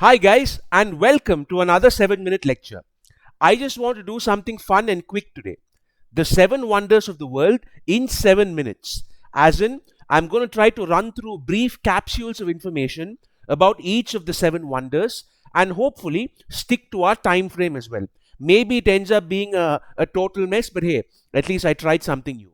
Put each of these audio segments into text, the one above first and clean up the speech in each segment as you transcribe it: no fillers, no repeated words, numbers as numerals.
Hi guys, and welcome to another 7-minute lecture. I just want to do something fun and quick today. The 7 wonders of the world in 7 minutes. As in, I'm going to try to run through brief capsules of information about each of the 7 wonders and hopefully stick to our time frame as well. Maybe it ends up being a total mess, but hey, at least I tried something new.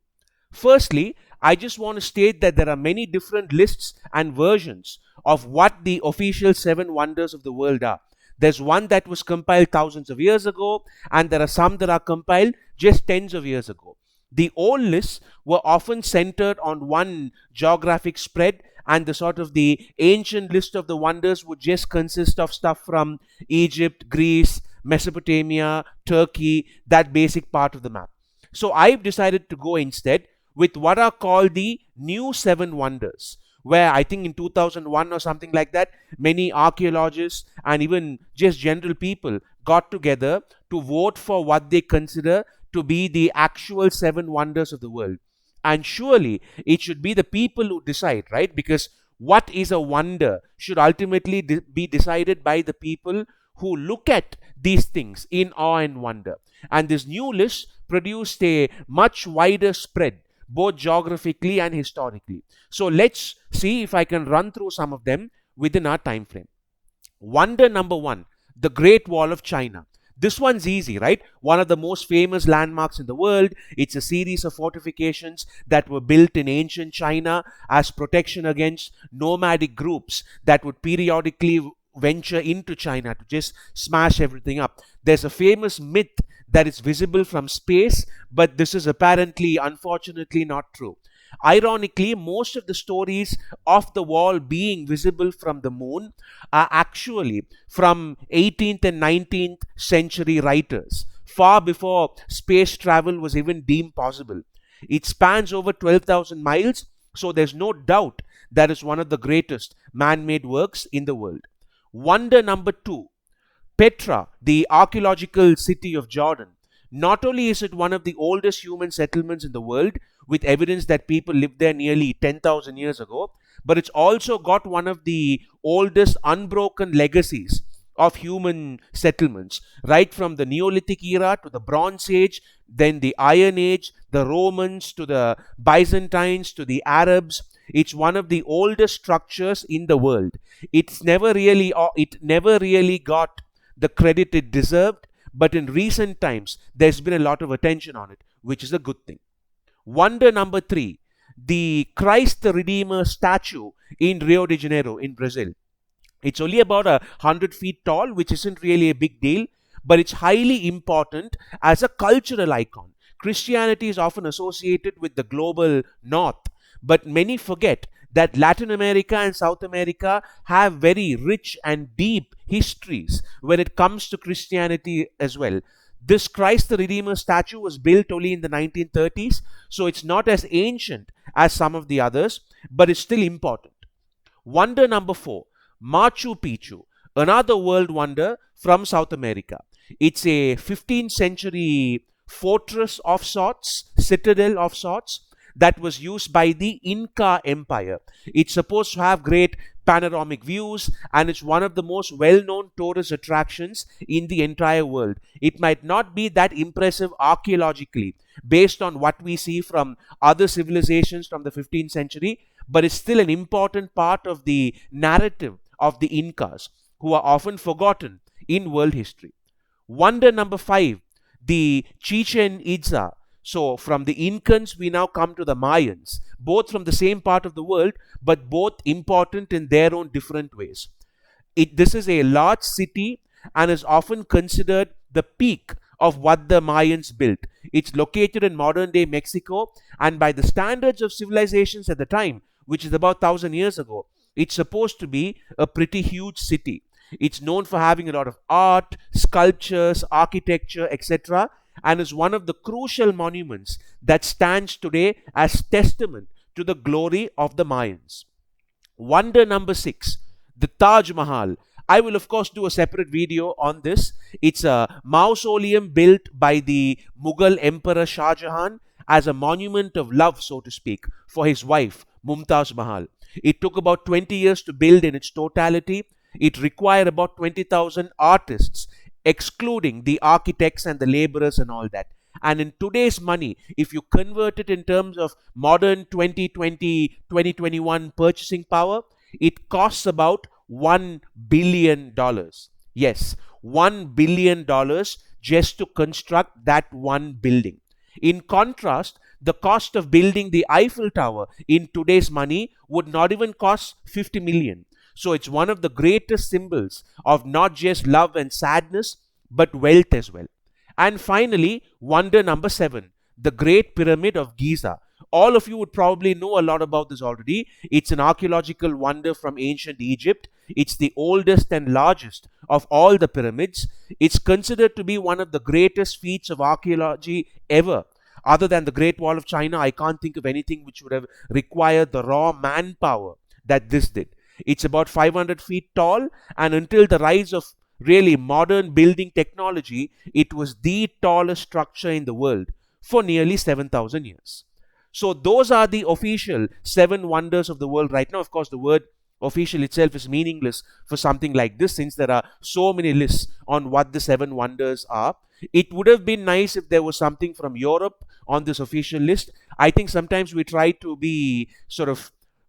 Firstly, I just want to state that there are many different lists and versions of what the official 7 wonders of the world are. There's one that was compiled thousands of years ago, and there are some that are compiled just tens of years ago. The old lists were often centered on one geographic spread, and the ancient list of the wonders would just consist of stuff from Egypt, Greece, Mesopotamia, Turkey, that basic part of the map. So I've decided to go instead with what are called the new 7 wonders, where I think in 2001 or something like that, many archaeologists and even just general people got together to vote for what they consider to be the actual 7 wonders of the world. And surely it should be the people who decide, right? Because what is a wonder should ultimately be decided by the people who look at these things in awe and wonder. And this new list produced a much wider spread, both geographically and historically. So let's see if I can run through some of them within our time frame. Wonder number 1, the Great Wall of China. This one's easy, right? One of the most famous landmarks in the world. It's a series of fortifications that were built in ancient China as protection against nomadic groups that would periodically venture into China to just smash everything up. There's a famous myth that is visible from space, but this is apparently, unfortunately, not true. Ironically, most of the stories of the wall being visible from the moon are actually from 18th and 19th century writers, far before space travel was even deemed possible. It spans over 12,000 miles, so there's no doubt that is one of the greatest man-made works in the world. Wonder number 2, Petra, the archaeological city of Jordan. Not only is it one of the oldest human settlements in the world, with evidence that people lived there nearly 10,000 years ago, but it's also got one of the oldest unbroken legacies of human settlements, right from the Neolithic era to the Bronze Age, then the Iron Age, the Romans to the Byzantines to the Arabs. It's one of the oldest structures in the world. It never really got the credit it deserved, but in recent times there's been a lot of attention on it, which is a good thing. Wonder number 3, the Christ the Redeemer statue in Rio de Janeiro in Brazil. It's only about 100 feet tall, which isn't really a big deal, but it's highly important as a cultural icon. Christianity is often associated with the global north, but many forget that Latin America and South America have very rich and deep histories when it comes to Christianity as well. This Christ the Redeemer statue was built only in the 1930s, so it's not as ancient as some of the others, but it's still important. Wonder number 4, Machu Picchu, another world wonder from South America. It's a 15th century fortress of sorts, citadel of sorts, that was used by the Inca Empire. It's supposed to have great panoramic views, and it's one of the most well-known tourist attractions in the entire world. It might not be that impressive archaeologically based on what we see from other civilizations from the 15th century, but it's still an important part of the narrative of the Incas, who are often forgotten in world history. Wonder number 5, the Chichen Itza. So from the Incans, we now come to the Mayans, both from the same part of the world, but both important in their own different ways. This is a large city and is often considered the peak of what the Mayans built. It's located in modern-day Mexico, and by the standards of civilizations at the time, which is about 1,000 years ago, it's supposed to be a pretty huge city. It's known for having a lot of art, sculptures, architecture, etc., and is one of the crucial monuments that stands today as testament to the glory of the Mayans. Wonder number 6, the Taj Mahal. I will of course do a separate video on this. It's a mausoleum built by the Mughal Emperor Shah Jahan as a monument of love, so to speak, for his wife Mumtaz Mahal. It took about 20 years to build in its totality, it required about 20,000 artists, excluding the architects and the laborers and all that. And in today's money, if you convert it in terms of modern 2020, 2021 purchasing power, it costs about $1 billion. Yes, $1 billion just to construct that one building. In contrast, the cost of building the Eiffel Tower in today's money would not even cost 50 million. So it's one of the greatest symbols of not just love and sadness, but wealth as well. And finally, wonder number 7, the Great Pyramid of Giza. All of you would probably know a lot about this already. It's an archaeological wonder from ancient Egypt. It's the oldest and largest of all the pyramids. It's considered to be one of the greatest feats of archaeology ever. Other than the Great Wall of China, I can't think of anything which would have required the raw manpower that this did. It's about 500 feet tall, and until the rise of really modern building technology, it was the tallest structure in the world for nearly 7,000 years. So those are the official 7 wonders of the world right now. Of course, the word official itself is meaningless for something like this, since there are so many lists on what the 7 wonders are. It would have been nice if there was something from Europe on this official list. I think sometimes we try to be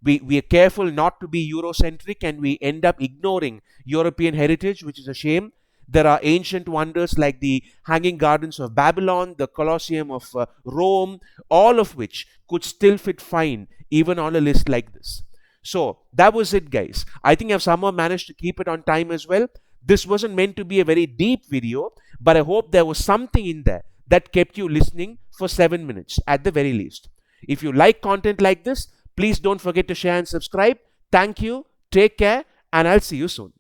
we are careful not to be Eurocentric, and we end up ignoring European heritage, which is a shame. There are ancient wonders like the Hanging Gardens of Babylon, the Colosseum of Rome, all of which could still fit fine even on a list like this. So that was it, guys. I think I've somehow managed to keep it on time as well. This wasn't meant to be a very deep video, but I hope there was something in there that kept you listening for 7 minutes at the very least. If you like content like this, please don't forget to share and subscribe. Thank you, take care, and I'll see you soon.